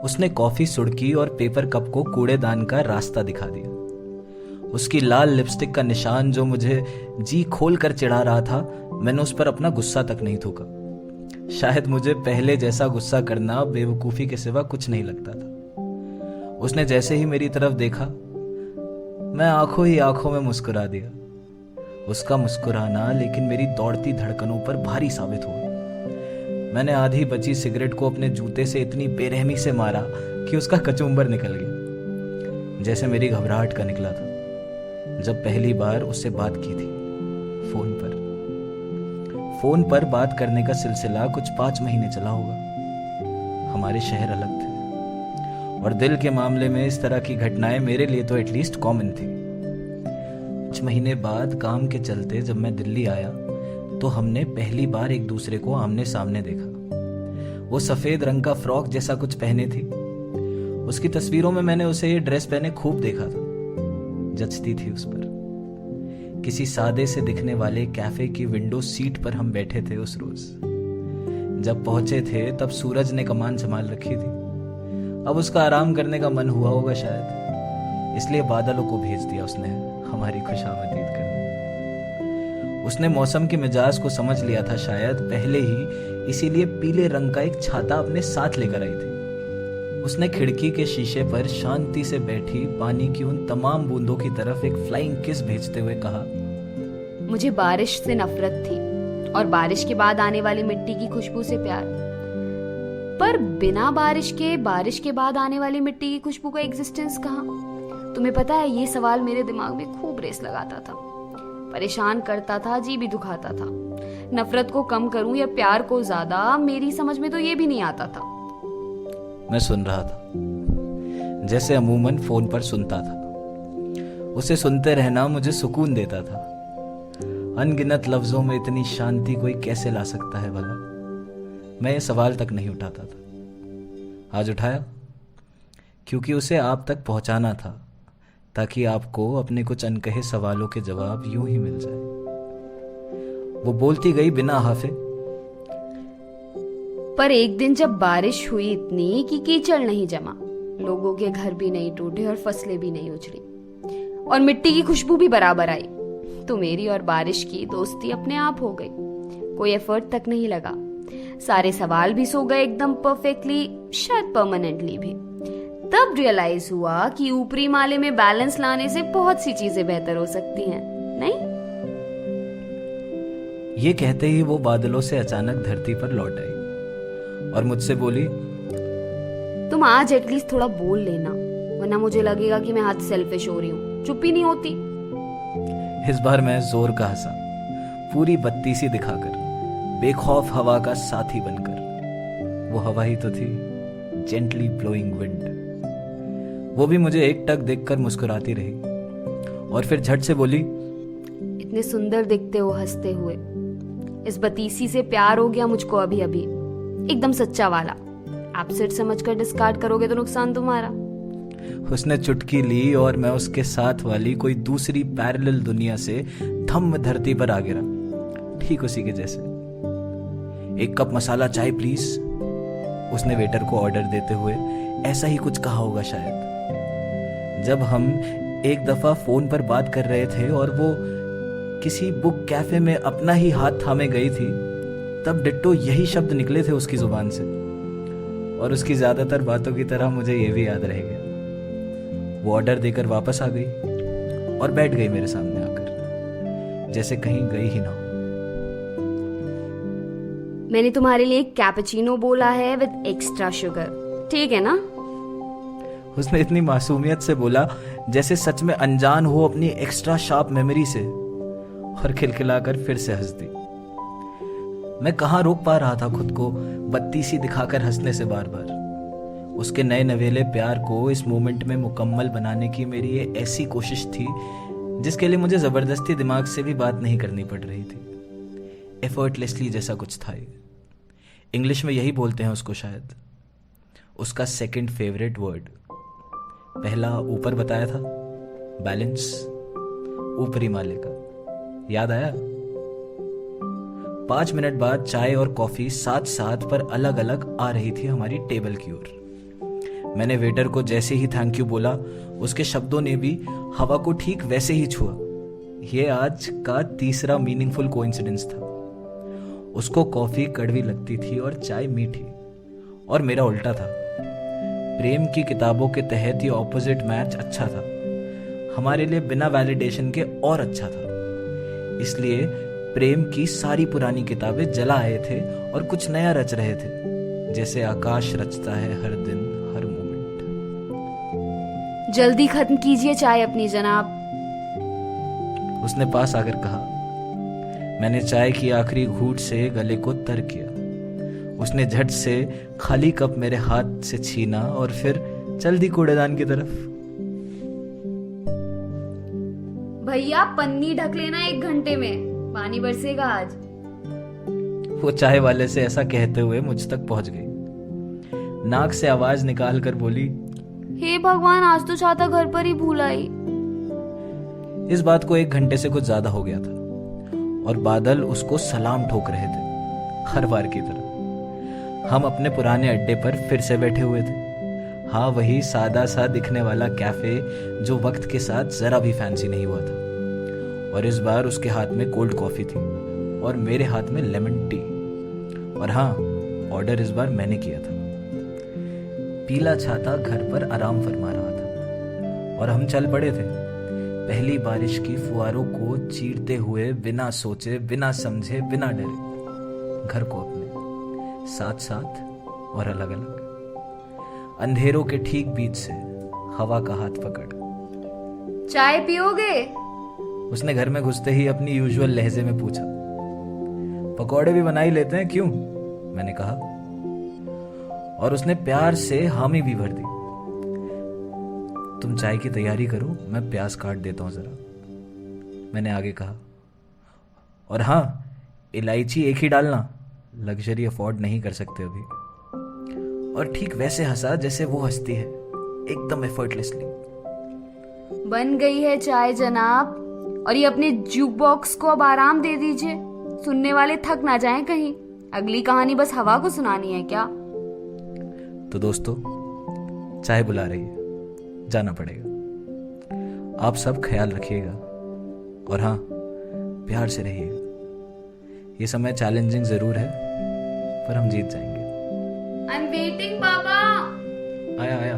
उसने कॉफी सुड़की और paper cup को कूड़ेदान का रास्ता दिखा दिया। उसकी लाल लिपस्टिक का निशान जो मुझे जी खोल कर चिढ़ा रहा था, मैंने उस पर अपना गुस्सा तक नहीं थूका। शायद मुझे पहले जैसा गुस्सा करना बेवकूफी के सिवा कुछ नहीं लगता था। उसने जैसे ही मेरी तरफ देखा, मैं आंखों ही आंखों में मुस्कुरा दिया। उसका मुस्कुराना लेकिन मेरी दौड़ती धड़कनों पर भारी साबित हुआ। मैंने आधी बची सिगरेट को अपने जूते से इतनी बेरहमी से मारा कि उसका कचूम्बर निकल गया, जैसे मेरी घबराहट का निकला था जब पहली बार उससे बात की थी फोन पर बात करने का सिलसिला कुछ 5 महीने चला होगा। हमारे शहर अलग थे और दिल के मामले में इस तरह की घटनाएं मेरे लिए तो एटलीस्ट कॉमन थी। कुछ महीने बाद काम के चलते जब मैं दिल्ली आया तो हमने पहली बार एक दूसरे को आमने सामने देखा। वो सफेद रंग का फ्रॉक जैसा कुछ पहने थी। उसकी तस्वीरों में मैंने उसे ये ड्रेस पहने खूब देखा था। जचती थी उस पर। किसी सादे से दिखने वाले कैफे की विंडो सीट पर हम बैठे थे उस रोज। जब पहुंचे थे तब सूरज ने कमान संभाल रखी थी। अब उसका आराम करने का मन हुआ होगा शायद, इसलिए बादलों को भेज दिया उसने हमारी खुशामदीद करने। उसने मौसम के मिजाज को समझ लिया था शायद पहले ही, इसीलिए पीले रंग का एक छाता अपने साथ लेकर आई थी। उसने खिड़की के शीशे पर शांति से बैठी पानी की उन तमाम बूंदों की तरफ एक फ्लाइंग किस भेजते हुए कहा, मुझे बारिश से नफरत थी और बारिश के बाद आने वाली मिट्टी की खुशबू से प्यार, पर बिना बारिश के बाद आने वाली मिट्टी की खुशबू का एग्जिस्टेंस कहाँ? तुम्हें पता है, ये सवाल मेरे दिमाग में खूब रेस लगाता था, परेशान करता था, जी भी दुखाता था। नफरत को कम करूं या प्यार को ज्यादा, मेरी समझ में तो ये भी नहीं आता था। मैं सुन रहा था जैसे अमूमन फोन पर सुनता था। उसे सुनते रहना मुझे सुकून देता था। अनगिनत लफ्जों में इतनी शांति कोई कैसे ला सकता है भला? मैं ये सवाल तक नहीं उठाता था। आज उठाया क्योंकि उसे आप तक पहुंचाना था, ताकि आपको अपने कुछ अनकहे सवालों के जवाब यूं ही मिल जाए। वो बोलती गई बिना हाफे, पर एक दिन जब बारिश हुई इतनी कि कीचड़ नहीं जमा, लोगों के घर भी नहीं टूटे और फसलें भी नहीं उजड़ी और मिट्टी की खुशबू भी बराबर आई, तो मेरी और बारिश की दोस्ती अपने आप हो गई। कोई एफर्ट तक नहीं लगा। सारे सवाल भी सो गए एकदम परफेक्टली, शायद परमानेंटली भी। तब रियलाइज हुआ कि ऊपरी माले में बैलेंस लाने से बहुत सी चीजें बेहतर हो सकती हैं, नहीं? ये कहते ही वो बादलों से अचानक धरती पर लौट आई और मुझसे बोली, तुम आज एटलीस्ट थोड़ा बोल लेना, वरना मुझे लगेगा कि मैं आज सेल्फिश हो रही हूँ। चुप ही नहीं होती। इस बार मैं जोर का हंसा, पूरी बत्तीसी दिखाकर, बेखौफ हवा का साथी बनकर। वो हवा ही तो थी, जेंटली ब्लोइंग विंड। वो भी मुझे एक टक देखकर मुस्कुराती रही और फिर झट से बोली, इतने सुंदर दिखते हो हंसते हुए। इस बतीसी से प्यार हो गया मुझको अभी अभी, एकदम सच्चा वाला। आप सिर्फ समझकर डिस्कार्ड करोगे तो नुकसान तुम्हारा। उसने चुटकी ली और मैं उसके साथ वाली कोई दूसरी पैरेलल दुनिया से धम्म धरती पर आ गिरा, ठीक उसी के जैसे। एक कप मसाला चाय प्लीज, उसने वेटर को ऑर्डर देते हुए ऐसा ही कुछ कहा होगा शायद। जब हम एक दफा फोन पर बात कर रहे थे और वो किसी बुक कैफे में अपना ही हाथ थामे गई थी, तब डिट्टो यही शब्द निकले थे उसकी जुबान से। और उसकी ज्यादातर बातों की तरह मुझे ये भी याद रह गया। वो ऑर्डर देकर वापस आ गई और बैठ गई मेरे सामने आकर, जैसे कहीं गई ही ना हो। मैंने तुम्हारे लिए कैपेचिनो बोला है विद एक्स्ट्रा शुगर, ठीक है ना? उसने इतनी मासूमियत से बोला जैसे सच में अनजान हो अपनी एक्स्ट्रा शार्प मेमोरी से, और खिलखिलाकर फिर से हंस दी। मैं कहाँ रोक पा रहा था खुद को बत्तीसी दिखाकर हंसने से बार बार। उसके नए नवेले प्यार को इस मोमेंट में मुकम्मल बनाने की मेरी ये ऐसी कोशिश थी जिसके लिए मुझे जबरदस्ती दिमाग से भी बात नहीं करनी पड़ रही थी। एफर्टलेसली जैसा कुछ था ये। इंग्लिश में यही बोलते हैं उसको शायद। उसका सेकंड फेवरेट वर्ड। पहला ऊपर बताया था, बैलेंस, ऊपरी माले का। याद आया? 5 मिनट बाद चाय और कॉफी साथ साथ पर अलग अलग आ रही थी हमारी टेबल की ओर। मैंने वेटर को जैसे ही थैंक यू बोला, उसके शब्दों ने भी हवा को ठीक वैसे ही छुआ। ये आज का तीसरा मीनिंगफुल कोइंसिडेंस था। उसको कॉफी कड़वी लगती थी और चाय मीठी, और मेरा उल्टा था। प्रेम की किताबों के तहत ये ऑपोजिट मैच अच्छा था, हमारे लिए बिना वैलिडेशन के और अच्छा था। इसलिए प्रेम की सारी पुरानी किताबें जला आए थे और कुछ नया रच रहे थे, जैसे आकाश रचता है हर दिन हर मोमेंट। जल्दी खत्म कीजिए चाय अपनी जनाब। उसने पास आकर कहा। मैंने चाय की आखिरी घूंट से गले को तर किया। उसने झट से खाली कप मेरे हाथ से छीना और फिर चल दी कूड़ेदान की तरफ। भैया पन्नी ढक लेना 1 घंटे में, पानी बरसेगा आज। वो चाय वाले से ऐसा कहते हुए मुझ तक पहुंच गई। नाक से आवाज निकाल कर बोली, हे भगवान, आज तो छाता घर पर ही भूल आई। इस बात को 1 घंटे से कुछ ज्यादा हो गया था और बादल उसको सलाम ठोक रहे थे, हर बार की तरह। हम अपने पुराने अड्डे पर फिर से बैठे हुए थे। हाँ, वही सादा सा दिखने वाला कैफे जो वक्त के साथ जरा भी फैंसी नहीं हुआ था। और इस बार उसके हाथ में कोल्ड कॉफी थी और मेरे हाथ में लेमन टी। और हाँ, ऑर्डर इस बार मैंने किया था। पीला छाता घर पर आराम फरमा रहा था और हम चल पड़े थे, पहली बारिश की फुहारों को चीरते हुए, बिना सोचे, बिना समझे, बिना डरे, घर को अपने साथ साथ और अलग अलग। अंधेरों के ठीक बीच से हवा का हाथ पकड़। चाय पियोगे? उसने घर में घुसते ही अपनी यूजुअल लहजे में पूछा। पकौड़े भी बना ही लेते हैं, क्यों? मैंने कहा, और उसने प्यार से हामी भी भर दी। तुम चाय की तैयारी करो, मैं प्याज काट देता हूं जरा, मैंने आगे कहा। और हाँ, इलायची एक ही डालना, लग्जरी अफोर्ड नहीं कर सकते अभी। और ठीक वैसे हंसा जैसे वो हंसती है, एकदम एफर्टलेसली। बन गई है चाय जनाब, और ये अपने जूक बॉक्स को अब आराम दे दीजिए, सुनने वाले थक ना जाएं कहीं। अगली कहानी बस हवा को सुनानी है क्या? तो दोस्तों, चाय बुला रही है, जाना पड़ेगा। आप सब ख्याल रखिएगा और हाँ, प्यार से रहिएगा। ये समय चैलेंजिंग जरूर है, पर हम जीत जाएंगे। I'm waiting, बाबा। आया आया।